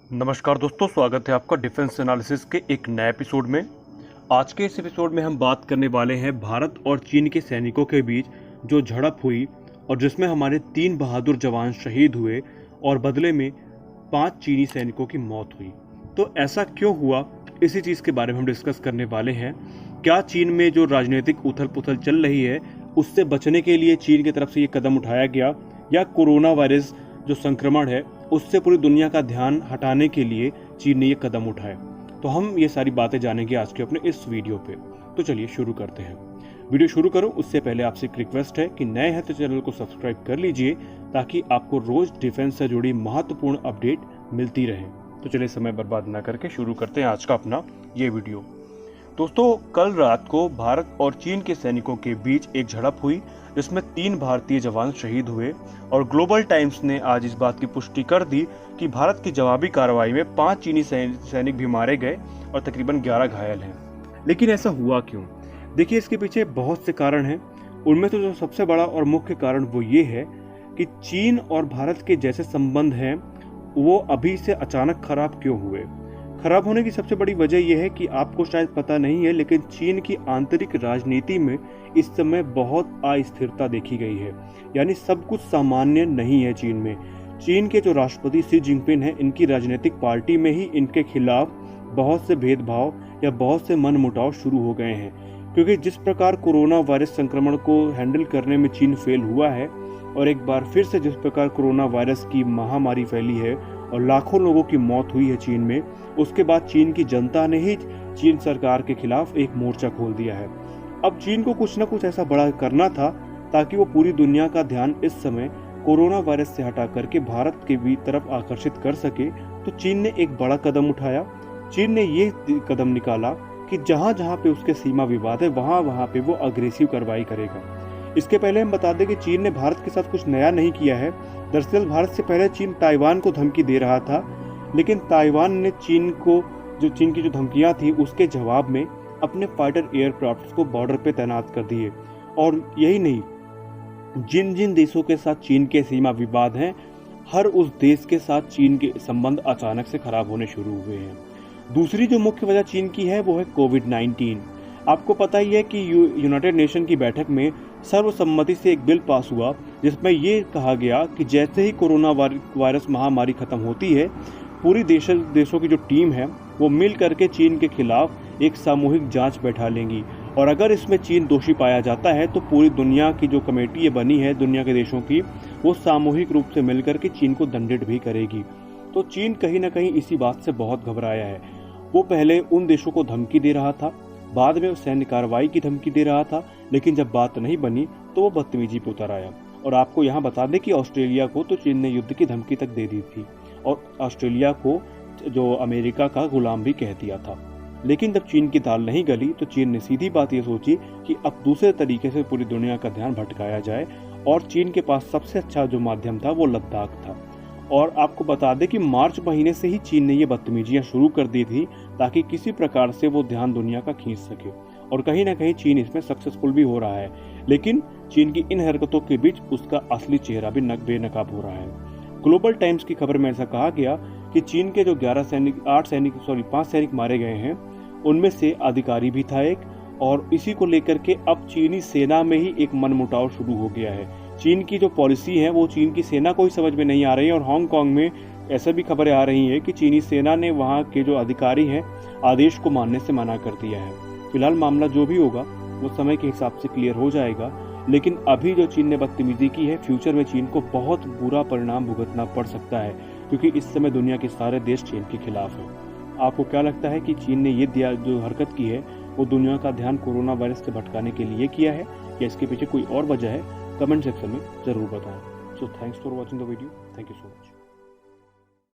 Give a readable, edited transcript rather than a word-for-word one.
नमस्कार दोस्तों, स्वागत है आपका डिफेंस एनालिसिस के एक नए एपिसोड में। आज के इस एपिसोड में हम बात करने वाले हैं भारत और चीन के सैनिकों के बीच जो झड़प हुई और जिसमें हमारे 3 बहादुर जवान शहीद हुए और बदले में 5 चीनी सैनिकों की मौत हुई। तो ऐसा क्यों हुआ, इसी चीज़ के बारे में हम डिस्कस करने वाले हैं। क्या चीन में जो राजनीतिक उथल पुथल चल रही है उससे बचने के लिए चीन की तरफ से ये कदम उठाया गया, या कोरोना वायरस जो संक्रमण है उससे पूरी दुनिया का ध्यान हटाने के लिए चीन ने ये कदम उठाए। तो हम ये सारी बातें जानेंगे आज के अपने इस वीडियो पे। तो चलिए शुरू करते हैं। वीडियो शुरू करूं उससे पहले आपसे एक रिक्वेस्ट है कि नए हैं तो चैनल को सब्सक्राइब कर लीजिए ताकि आपको रोज डिफेंस से जुड़ी महत्वपूर्ण अपडेट मिलती रहे। तो चलिए समय बर्बाद न करके शुरू करते हैं आज का अपना ये वीडियो। दोस्तों, कल रात को भारत और चीन के सैनिकों के बीच एक झड़प हुई जिसमें 3 भारतीय जवान शहीद हुए और ग्लोबल टाइम्स ने आज इस बात की पुष्टि कर दी कि भारत की जवाबी कार्रवाई में 5 चीनी सैनिक भी मारे गए और तकरीबन 11 घायल हैं। लेकिन ऐसा हुआ क्यों? देखिए, इसके पीछे बहुत से कारण हैं। उनमें तो जो सबसे बड़ा और मुख्य कारण वो ये है कि चीन और भारत के जैसे संबंध हैं वो अभी से अचानक खराब क्यों हुए। खराब होने की सबसे बड़ी वजह यह है कि आपको शायद पता नहीं है, लेकिन चीन की आंतरिक राजनीति में इस समय बहुत अस्थिरता देखी गई है। यानी सब कुछ सामान्य नहीं है चीन में। चीन के जो राष्ट्रपति शी जिनपिंग हैं, इनकी राजनीतिक पार्टी में ही इनके खिलाफ बहुत से भेदभाव या बहुत से मनमुटाव शुरू हो गए हैं। क्योंकि जिस प्रकार कोरोना वायरस संक्रमण को हैंडल करने में चीन फेल हुआ है और एक बार फिर से जिस प्रकार कोरोना वायरस की महामारी फैली है और लाखों लोगों की मौत हुई है चीन में, उसके बाद चीन की जनता ने ही चीन सरकार के खिलाफ एक मोर्चा खोल दिया है। अब चीन को कुछ न कुछ ऐसा बड़ा करना था ताकि वो पूरी दुनिया का ध्यान इस समय कोरोना वायरस से हटा करके भारत के भी तरफ आकर्षित कर सके। तो चीन ने एक बड़ा कदम उठाया। चीन ने ये कदम निकाला कि जहां जहां पे उसके सीमा विवाद है वहां वहां पे वो अग्रेसिव कार्रवाई करेगा। इसके पहले हम बता दें कि चीन ने भारत के साथ कुछ नया नहीं किया है। दरअसल भारत से पहले चीन ताइवान को धमकी दे रहा था, लेकिन ताइवान ने चीन की जो धमकियां थी उसके जवाब में अपने फाइटर एयरक्राफ्ट को बॉर्डर पे तैनात कर दिए। और यही नहीं, जिन जिन देशों के साथ चीन के सीमा विवाद हैं, हर उस देश के साथ चीन के संबंध अचानक से खराब होने शुरू हुए हैं। दूसरी जो मुख्य वजह चीन की है वो है कोविड-19। आपको पता ही है कि यूनाइटेड नेशन की बैठक में सर्वसम्मति से एक बिल पास हुआ जिसमें ये कहा गया कि जैसे ही कोरोना वायरस महामारी खत्म होती है, पूरी देशों की जो टीम है वो मिल करके चीन के खिलाफ एक सामूहिक जांच बैठा लेंगी और अगर इसमें चीन दोषी पाया जाता है तो पूरी दुनिया की जो कमेटी ये बनी है दुनिया के देशों की, वो सामूहिक रूप से मिलकर के चीन को दंडित भी करेगी। तो चीन कहीं ना कहीं इसी बात से बहुत घबराया है। वो पहले उन देशों को धमकी दे रहा था, बाद में सैन्य कार्रवाई की धमकी दे रहा था, लेकिन जब बात नहीं बनी तो वो बदतमीजी पे उतर आया। और आपको यहाँ बता दें कि ऑस्ट्रेलिया को तो चीन ने युद्ध की धमकी तक दे दी थी और ऑस्ट्रेलिया को जो अमेरिका का गुलाम भी कह दिया था। लेकिन जब चीन की दाल नहीं गली तो चीन ने सीधी बात ये सोची कि अब दूसरे तरीके से पूरी दुनिया का ध्यान भटकाया जाए, और चीन के पास सबसे अच्छा जो माध्यम था वो लद्दाख था। और आपको बता दें कि मार्च महीने से ही चीन ने ये बदतमीजियां शुरू कर दी थी ताकि किसी प्रकार से वो ध्यान दुनिया का खींच सके, और कहीं ना कहीं चीन इसमें सक्सेसफुल भी हो रहा है। लेकिन चीन की इन हरकतों के बीच उसका असली चेहरा भी बेनकाब हो रहा है। ग्लोबल टाइम्स की खबर में ऐसा कहा गया कि चीन के जो 5 सैनिक मारे गए हैं उनमें से अधिकारी भी था एक, और इसी को लेकर के अब चीनी सेना में ही एक मनमुटाव शुरू हो गया है। चीन की जो पॉलिसी है वो चीन की सेना को ही समझ में नहीं आ रही है, और हांगकांग में ऐसा भी खबरें आ रही हैं कि चीनी सेना ने वहां के जो अधिकारी हैं आदेश को मानने से मना कर दिया है। फिलहाल मामला जो भी होगा वो समय के हिसाब से क्लियर हो जाएगा, लेकिन अभी जो चीन ने बदतमीजी की है, फ्यूचर में चीन को बहुत बुरा परिणाम भुगतना पड़ सकता है, क्योंकि इस समय दुनिया के सारे देश चीन के खिलाफ है। आपको क्या लगता है कि चीन ने ये जो हरकत की है वो दुनिया का ध्यान कोरोना वायरस से भटकाने के लिए किया है, या इसके पीछे कोई और वजह है? कमेंट सेक्शन में जरूर बताएं। So thanks for watching the video. Thank you so much.